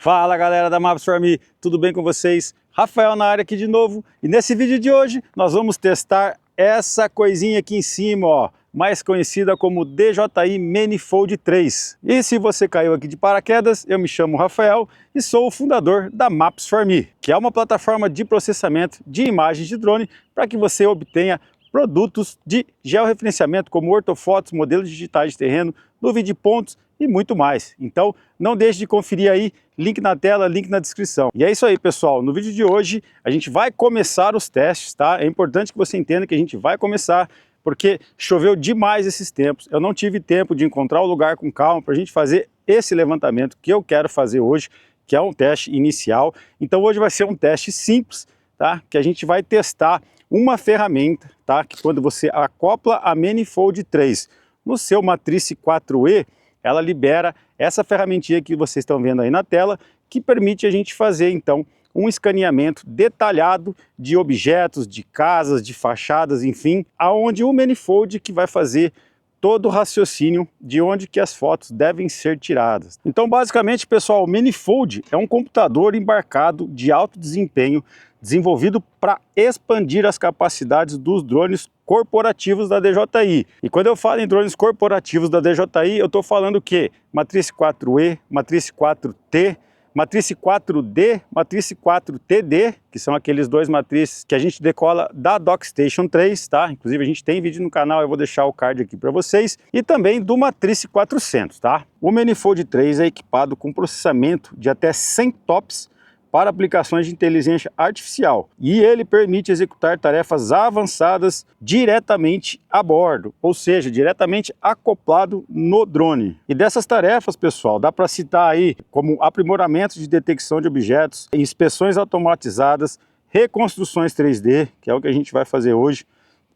Fala galera da Maps For Me, tudo bem com vocês? Rafael na área aqui de novo e nesse vídeo de hoje nós vamos testar essa coisinha aqui em cima, ó, mais conhecida como DJI Manifold 3. E se você caiu aqui de paraquedas, eu me chamo Rafael e sou o fundador da Maps For Me, que é uma plataforma de processamento de imagens de drone para que você obtenha produtos de georreferenciamento como ortofotos, modelos digitais de terreno, nuvem de pontos e muito mais. Então não deixe de conferir aí, link na tela, link na descrição. E é isso aí pessoal, no vídeo de hoje a gente vai começar os testes, tá? É importante que você entenda que a gente vai começar porque choveu demais esses tempos, eu não tive tempo de encontrar o lugar com calma para a gente fazer esse levantamento que eu quero fazer hoje, que é um teste inicial. Então hoje vai ser um teste simples, tá? Que a gente vai testar uma ferramenta, tá? Que quando você acopla a Manifold 3 no seu Matrice 4E, ela libera essa ferramentinha que vocês estão vendo aí na tela, que permite a gente fazer então um escaneamento detalhado de objetos, de casas, de fachadas, enfim, aonde o Manifold que vai fazer todo o raciocínio de onde que as fotos devem ser tiradas. Então basicamente pessoal, o Manifold é um computador embarcado de alto desempenho desenvolvido para expandir as capacidades dos drones corporativos da DJI. E quando eu falo em drones corporativos da DJI, eu estou falando o quê? Matrice 4E, Matrice 4T, Matrice 4D, Matrice 4TD, que são aqueles dois matrices que a gente decola da DocStation 3, tá? Inclusive a gente tem vídeo no canal, eu vou deixar o card aqui para vocês. E também do Matrice 400, tá? O Manifold 3 é equipado com processamento de até 100 TOPS para aplicações de inteligência artificial. E ele permite executar tarefas avançadas diretamente a bordo, ou seja, diretamente acoplado no drone. E dessas tarefas, pessoal, dá para citar aí como aprimoramento de detecção de objetos, inspeções automatizadas, reconstruções 3D, que é o que a gente vai fazer hoje,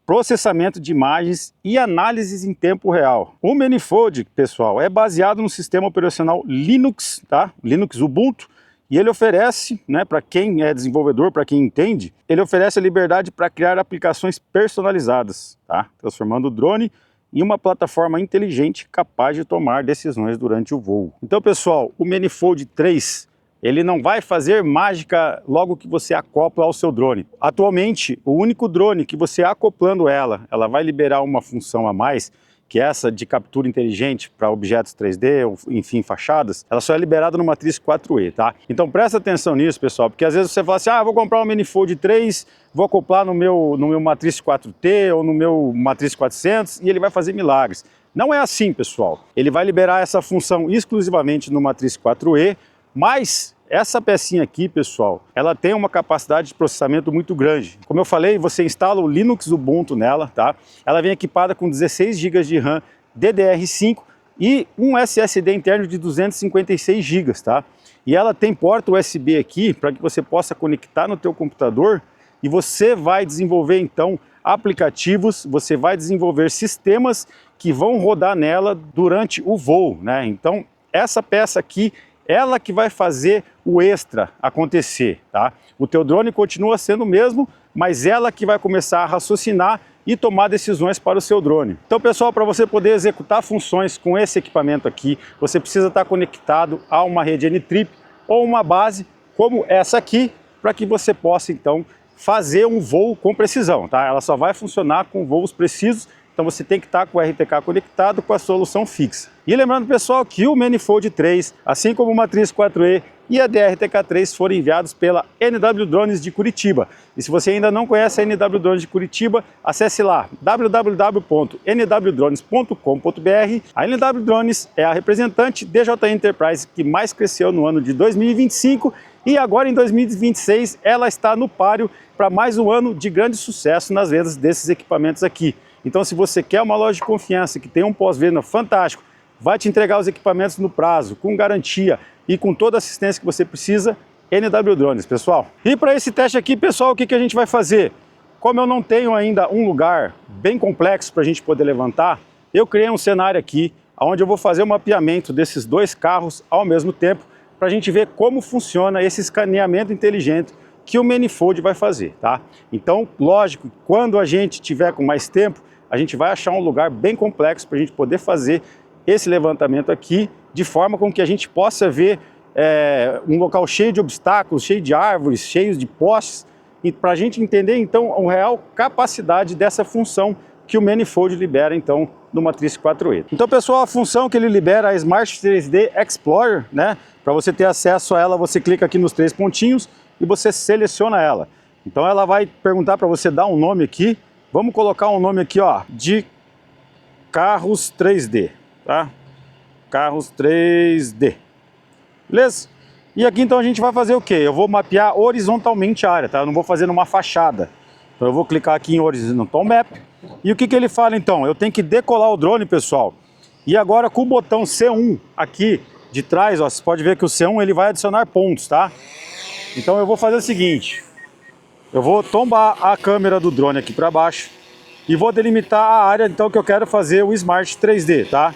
processamento de imagens e análises em tempo real. O Manifold, pessoal, é baseado no sistema operacional Linux, tá? Linux Ubuntu. E ele oferece, né, para quem é desenvolvedor, para quem entende, ele oferece a liberdade para criar aplicações personalizadas, tá? Transformando o drone em uma plataforma inteligente capaz de tomar decisões durante o voo. Então, pessoal, o Manifold 3, ele não vai fazer mágica logo que você acopla ao seu drone. Atualmente, o único drone que você acoplando ela vai liberar uma função a mais, que é essa de captura inteligente para objetos 3D, ou, enfim, fachadas, ela só é liberada no Matrice 4E, tá? Então presta atenção nisso, pessoal, porque às vezes você fala assim, vou comprar um Manifold 3, vou acoplar no meu Matrice 4T ou no meu Matrice 400 e ele vai fazer milagres. Não é assim, pessoal. Ele vai liberar essa função exclusivamente no Matrice 4E, mas essa pecinha aqui, pessoal, ela tem uma capacidade de processamento muito grande. Como eu falei, você instala o Linux Ubuntu nela, tá? Ela vem equipada com 16 GB de RAM DDR5 e um SSD interno de 256 GB, tá? E ela tem porta USB aqui para que você possa conectar no teu computador e você vai desenvolver então aplicativos, você vai desenvolver sistemas que vão rodar nela durante o voo, né? Então, essa peça aqui, ela que vai fazer o extra acontecer, tá? O teu drone continua sendo o mesmo, mas ela que vai começar a raciocinar e tomar decisões para o seu drone. Então, pessoal, para você poder executar funções com esse equipamento aqui, você precisa estar conectado a uma rede N-Trip ou uma base como essa aqui, para que você possa, então, fazer um voo com precisão, tá? Ela só vai funcionar com voos precisos. Então você tem que estar com o RTK conectado com a solução fixa. E lembrando, pessoal, que o Manifold 3, assim como o Matrice 4E e a DRTK3 foram enviados pela NW Drones de Curitiba. E se você ainda não conhece a NW Drones de Curitiba, acesse lá www.nwdrones.com.br. A NW Drones é a representante DJI Enterprise que mais cresceu no ano de 2025 e agora em 2026 ela está no páreo para mais um ano de grande sucesso nas vendas desses equipamentos aqui. Então se você quer uma loja de confiança que tem um pós-venda fantástico, vai te entregar os equipamentos no prazo, com garantia e com toda a assistência que você precisa, NW Drones, pessoal. E para esse teste aqui, pessoal, o que a gente vai fazer? Como eu não tenho ainda um lugar bem complexo para a gente poder levantar, eu criei um cenário aqui, onde eu vou fazer o mapeamento desses dois carros ao mesmo tempo, para a gente ver como funciona esse escaneamento inteligente que o Manifold vai fazer, tá? Então, lógico, quando a gente tiver com mais tempo, a gente vai achar um lugar bem complexo para a gente poder fazer esse levantamento aqui, de forma com que a gente possa ver um local cheio de obstáculos, cheio de árvores, cheio de postes, e para a gente entender então a real capacidade dessa função que o Manifold libera então no Matriz 4E. Então, pessoal, a função que ele libera é a Smart 3D Explorer, né? Para você ter acesso a ela, você clica aqui nos 3 pontinhos e você seleciona ela. Então ela vai perguntar para você dar um nome aqui. Vamos colocar um nome aqui, ó, de Carros 3D, tá? Carros 3D. Beleza? E aqui então a gente vai fazer o quê? Eu vou mapear horizontalmente a área, tá? Eu não vou fazer numa fachada. Então eu vou clicar aqui em Horizontal Map. E o que ele fala então? Eu tenho que decolar o drone, pessoal. E agora com o botão C1 aqui de trás, ó, você pode ver que o C1 ele vai adicionar pontos, tá? Então eu vou fazer o seguinte. Eu vou tombar a câmera do drone aqui para baixo. E vou delimitar a área então que eu quero fazer o Smart 3D, tá?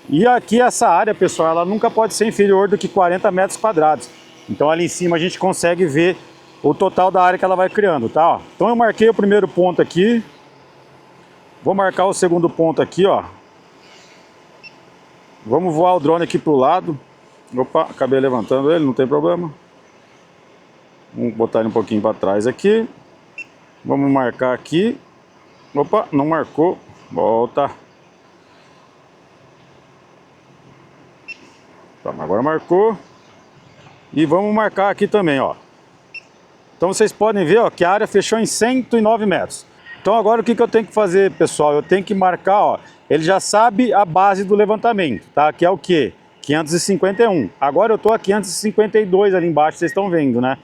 E aqui essa área, pessoal, ela nunca pode ser inferior do que 40 metros quadrados. Então ali em cima a gente consegue ver o total da área que ela vai criando, tá? Ó, então eu marquei o primeiro ponto aqui. Vou marcar o segundo ponto aqui, ó. Vamos voar o drone aqui pro lado. Opa, acabei levantando ele, não tem problema. Vamos botar ele um pouquinho para trás aqui. Vamos marcar aqui. Opa, não marcou. Volta. Tá, agora marcou. E vamos marcar aqui também, ó. Então vocês podem ver, ó, que a área fechou em 109 metros. Então agora o que eu tenho que fazer, pessoal? Eu tenho que marcar, ó. Ele já sabe a base do levantamento, tá? Que é o quê? 551. Agora eu tô a 552 ali embaixo, vocês estão vendo, né?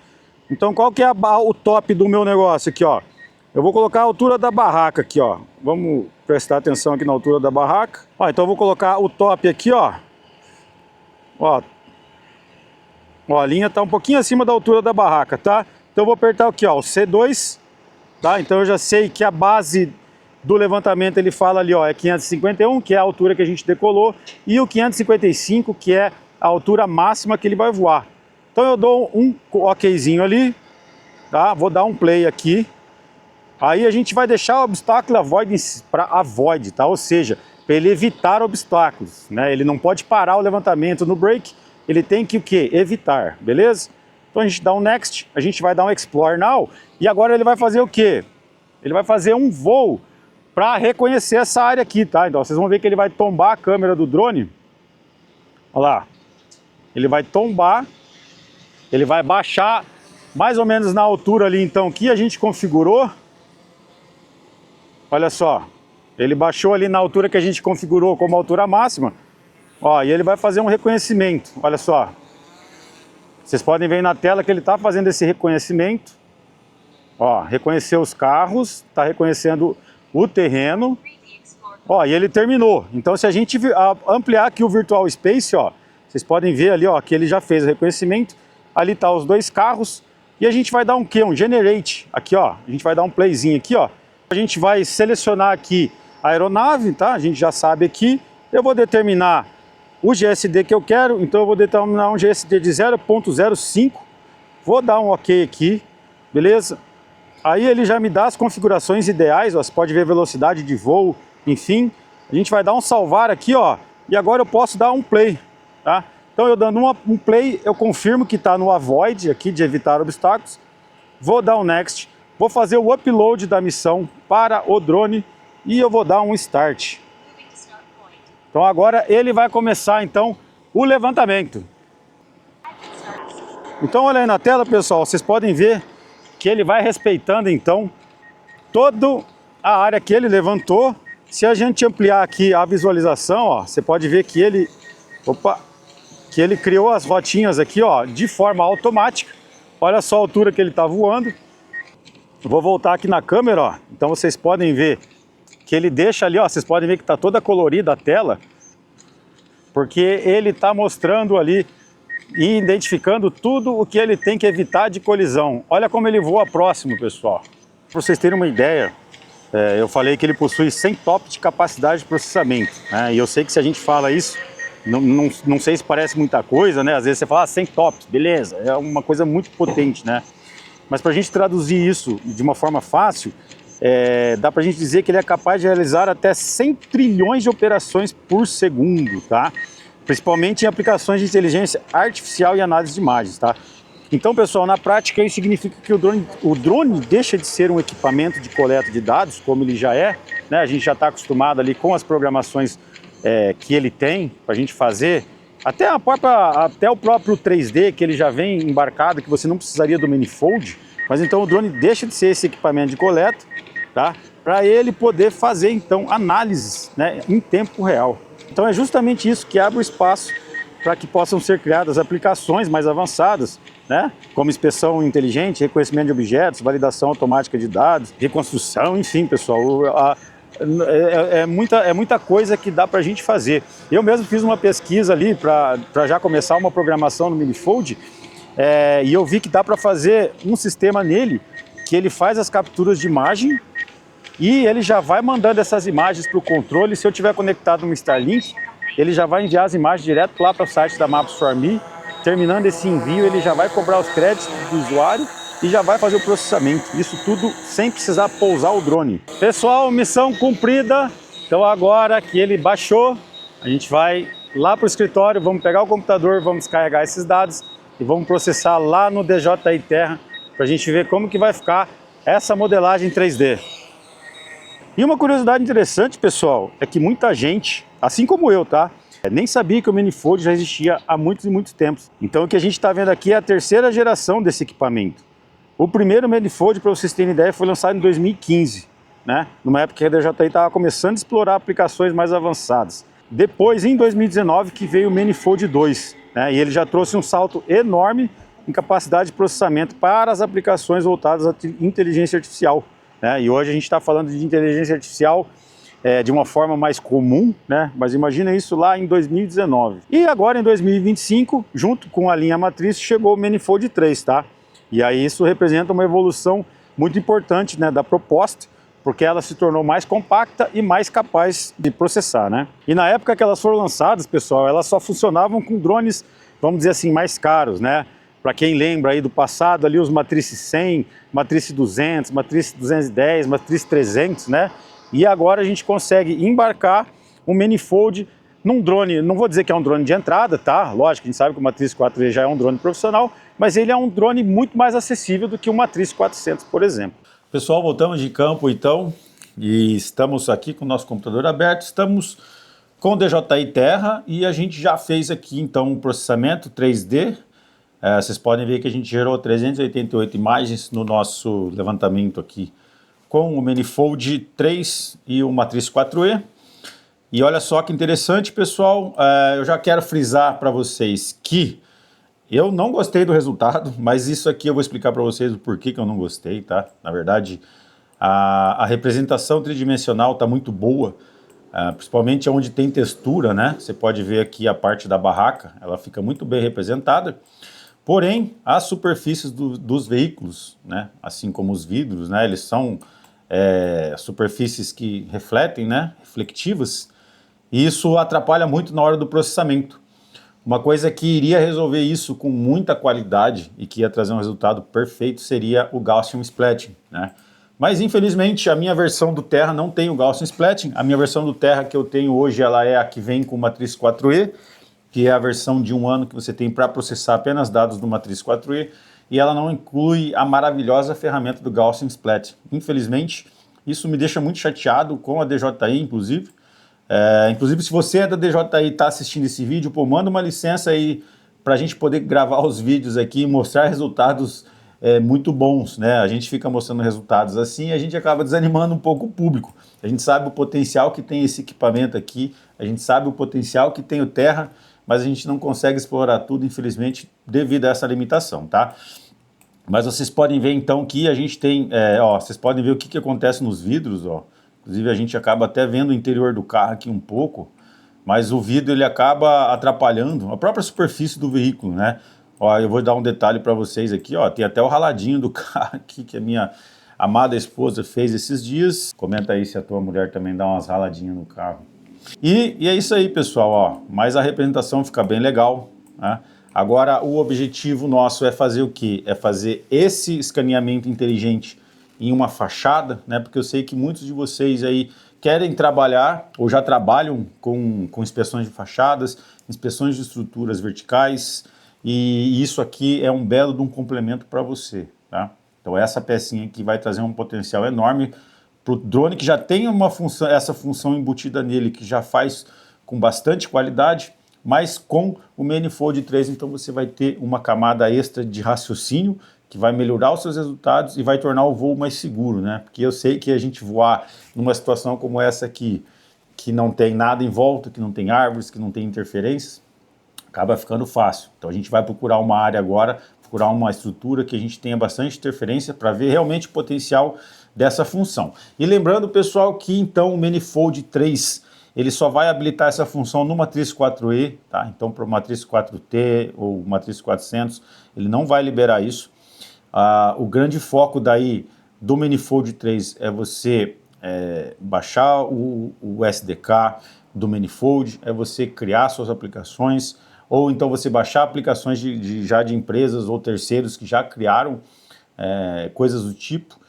Então qual que é o top do meu negócio aqui, ó? Eu vou colocar a altura da barraca aqui, ó. Vamos prestar atenção aqui na altura da barraca. Ó, então eu vou colocar o top aqui, ó. Ó, a linha tá um pouquinho acima da altura da barraca, tá? Então eu vou apertar aqui, ó, o C2, tá? Então eu já sei que a base do levantamento ele fala ali, ó, é 551, que é a altura que a gente decolou, e o 555, que é a altura máxima que ele vai voar. Então eu dou um okzinho ali, tá? Vou dar um play aqui. Aí a gente vai deixar o obstáculo para avoid, tá? Ou seja, para ele evitar obstáculos, né? Ele não pode parar o levantamento no brake, ele tem que o quê? Evitar, beleza? Então a gente dá um next, a gente vai dar um explore now, e agora ele vai fazer o quê? Ele vai fazer um voo para reconhecer essa área aqui, tá? Então vocês vão ver que ele vai tombar a câmera do drone. Olha lá. Ele vai tombar, ele vai baixar mais ou menos na altura ali então que a gente configurou. Olha só, ele baixou ali na altura que a gente configurou como altura máxima. Ó, e ele vai fazer um reconhecimento, olha só. Vocês podem ver na tela que ele está fazendo esse reconhecimento. Ó, reconheceu os carros, está reconhecendo o terreno. Ó, e ele terminou. Então se a gente ampliar aqui o Virtual Space, ó, vocês podem ver ali, ó, que ele já fez o reconhecimento. Ali tá os dois carros. E a gente vai dar um quê? Um Generate. Aqui, ó, a gente vai dar um playzinho aqui, ó. A gente vai selecionar aqui a aeronave, tá? A gente já sabe aqui. Eu vou determinar o GSD que eu quero, então eu vou determinar um GSD de 0.05. Vou dar um OK aqui, beleza? Aí ele já me dá as configurações ideais, ó, você pode ver velocidade de voo, enfim. A gente vai dar um salvar aqui, ó, e agora eu posso dar um play, tá? Então eu dando um play, eu confirmo que está no avoid aqui de evitar obstáculos. Vou dar um next, vou fazer o upload da missão para o drone e eu vou dar um start. Então agora ele vai começar então o levantamento. Então olha aí na tela, pessoal, vocês podem ver que ele vai respeitando então toda a área que ele levantou. Se a gente ampliar aqui a visualização, ó, você pode ver que ele, que ele criou as rotinhas aqui, ó, de forma automática. Olha só a altura que ele está voando. Vou voltar aqui na câmera, ó. Então vocês podem ver que ele deixa ali, ó, vocês podem ver que está toda colorida a tela, porque ele está mostrando ali e identificando tudo o que ele tem que evitar de colisão. Olha como ele voa próximo, pessoal. Para vocês terem uma ideia, eu falei que ele possui 100 TOPS de capacidade de processamento, né? E eu sei que se a gente fala isso, não sei se parece muita coisa, né? Às vezes você fala 100 TOPS, beleza, é uma coisa muito potente, né? Mas para a gente traduzir isso de uma forma fácil, dá para a gente dizer que ele é capaz de realizar até 100 trilhões de operações por segundo, tá? principalmente em aplicações de inteligência artificial e análise de imagens, tá? Então, pessoal, na prática isso significa que o drone deixa de ser um equipamento de coleta de dados, como ele já é, né? A gente já está acostumado ali com as programações que ele tem para a gente fazer, até o próprio 3D que ele já vem embarcado, que você não precisaria do manifold, mas então o drone deixa de ser esse equipamento de coleta, tá? Para ele poder fazer então análises, né, em tempo real. Então é justamente isso que abre o espaço para que possam ser criadas aplicações mais avançadas, né, como inspeção inteligente, reconhecimento de objetos, validação automática de dados, reconstrução, enfim, pessoal, é muita coisa que dá para a gente fazer. Eu mesmo fiz uma pesquisa ali para já começar uma programação no Minifold, e eu vi que dá para fazer um sistema nele que ele faz as capturas de imagem e ele já vai mandando essas imagens para o controle. Se eu tiver conectado no Starlink, ele já vai enviar as imagens direto lá para o site da Maps4Me. Terminando esse envio, ele já vai cobrar os créditos do usuário e já vai fazer o processamento. Isso tudo sem precisar pousar o drone. Pessoal, missão cumprida. Então agora que ele baixou, a gente vai lá para o escritório, vamos pegar o computador, vamos descarregar esses dados e vamos processar lá no DJI Terra para a gente ver como que vai ficar essa modelagem 3D. E uma curiosidade interessante, pessoal, é que muita gente, assim como eu, tá? Nem sabia que o Minifold já existia há muitos e muitos tempos. Então o que a gente está vendo aqui é a terceira geração desse equipamento. O primeiro Minifold, para vocês terem ideia, foi lançado em 2015, né? Numa época que a DJI estava começando a explorar aplicações mais avançadas. Depois, em 2019, que veio o Minifold 2, né? E ele já trouxe um salto enorme em capacidade de processamento para as aplicações voltadas à inteligência artificial, né? E hoje a gente está falando de inteligência artificial de uma forma mais comum, né? Mas imagina isso lá em 2019. E agora em 2025, junto com a linha matriz, chegou o Minifold 3, tá? E aí isso representa uma evolução muito importante, né, da proposta, porque ela se tornou mais compacta e mais capaz de processar, né? E na época que elas foram lançadas, pessoal, elas só funcionavam com drones, vamos dizer assim, mais caros, né? Para quem lembra aí do passado, ali os Matrice 100, Matrice 200, Matrice 210, Matrice 300, né? E agora a gente consegue embarcar um Minifold num drone, não vou dizer que é um drone de entrada, tá? Lógico, a gente sabe que o Matrice 4E já é um drone profissional, mas ele é um drone muito mais acessível do que o Matrice 400, por exemplo. Pessoal, voltamos de campo então, e estamos aqui com o nosso computador aberto, estamos com o DJI Terra e a gente já fez aqui então um processamento 3D. Vocês podem ver que a gente gerou 388 imagens no nosso levantamento aqui com o Minifold 3 e o Matrice 4E. E olha só que interessante, pessoal, eu já quero frisar para vocês que eu não gostei do resultado, mas isso aqui eu vou explicar para vocês o porquê que eu não gostei, tá? Na verdade, a representação tridimensional está muito boa, principalmente onde tem textura, né? Você pode ver aqui a parte da barraca, ela fica muito bem representada. Porém, as superfícies dos veículos, né, assim como os vidros, né, eles são superfícies que refletem, né, reflectivas, e isso atrapalha muito na hora do processamento. Uma coisa que iria resolver isso com muita qualidade e que ia trazer um resultado perfeito seria o Gaussian Splatting, né? Mas infelizmente a minha versão do Terra não tem o Gaussian Splatting. A minha versão do Terra que eu tenho hoje, ela é a que vem com o Matrice 4E, que é a versão de 1 ano que você tem para processar apenas dados do Matrice 4E, e ela não inclui a maravilhosa ferramenta do Gaussian Splatting. Infelizmente, isso me deixa muito chateado com a DJI, inclusive. Inclusive, se você é da DJI e está assistindo esse vídeo, pô, manda uma licença aí para a gente poder gravar os vídeos aqui e mostrar resultados muito bons, né? A gente fica mostrando resultados assim e a gente acaba desanimando um pouco o público. A gente sabe o potencial que tem esse equipamento aqui, a gente sabe o potencial que tem o Terra, mas a gente não consegue explorar tudo, infelizmente, devido a essa limitação, tá? Mas vocês podem ver então que a gente tem, vocês podem ver o que acontece nos vidros, ó. Inclusive a gente acaba até vendo o interior do carro aqui um pouco, mas o vidro ele acaba atrapalhando a própria superfície do veículo, né? Ó, eu vou dar um detalhe para vocês aqui, ó, tem até o raladinho do carro aqui que a minha amada esposa fez esses dias. Comenta aí se a tua mulher também dá umas raladinhas no carro. E é isso aí, pessoal, ó, mas a representação fica bem legal, né? Agora o objetivo nosso é fazer o quê? É fazer esse escaneamento inteligente em uma fachada, né? Porque eu sei que muitos de vocês aí querem trabalhar ou já trabalham com inspeções de fachadas, inspeções de estruturas verticais, e isso aqui é um belo de um complemento para você, tá? Então essa pecinha aqui vai trazer um potencial enorme para o drone que já tem essa função embutida nele, que já faz com bastante qualidade, mas com o Manifold 3, então você vai ter uma camada extra de raciocínio, que vai melhorar os seus resultados e vai tornar o voo mais seguro, né? Porque eu sei que a gente voar numa situação como essa aqui, que não tem nada em volta, que não tem árvores, que não tem interferências, acaba ficando fácil. Então a gente vai procurar uma área agora, procurar uma estrutura que a gente tenha bastante interferência para ver realmente o potencial dessa função. E lembrando, pessoal, que então o Manifold 3, ele só vai habilitar essa função no Matriz 4E, tá? Então para o Matriz 4T ou Matriz 400, ele não vai liberar isso. O grande foco daí do Manifold 3 é você baixar o SDK do Manifold, é você criar suas aplicações, ou então você baixar aplicações já de empresas ou terceiros que já criaram coisas do tipo.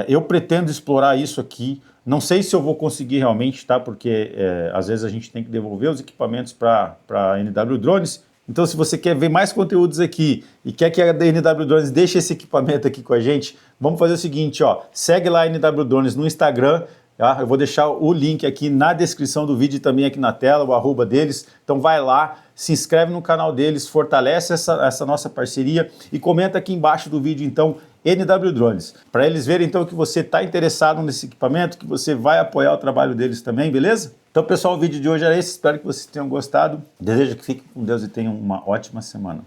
Eu pretendo explorar isso aqui, não sei se eu vou conseguir realmente, tá? Porque às vezes a gente tem que devolver os equipamentos para a NW Drones. Então, se você quer ver mais conteúdos aqui e quer que a NW Drones deixe esse equipamento aqui com a gente, vamos fazer o seguinte, ó, segue lá a NW Drones no Instagram, tá? Eu vou deixar o link aqui na descrição do vídeo e também aqui na tela, o arroba deles. Então vai lá, se inscreve no canal deles, fortalece essa nossa parceria e comenta aqui embaixo do vídeo, então, NW Drones, para eles verem então que você está interessado nesse equipamento, que você vai apoiar o trabalho deles também, beleza? Então, pessoal, o vídeo de hoje era esse, espero que vocês tenham gostado, desejo que fiquem com Deus e tenham uma ótima semana.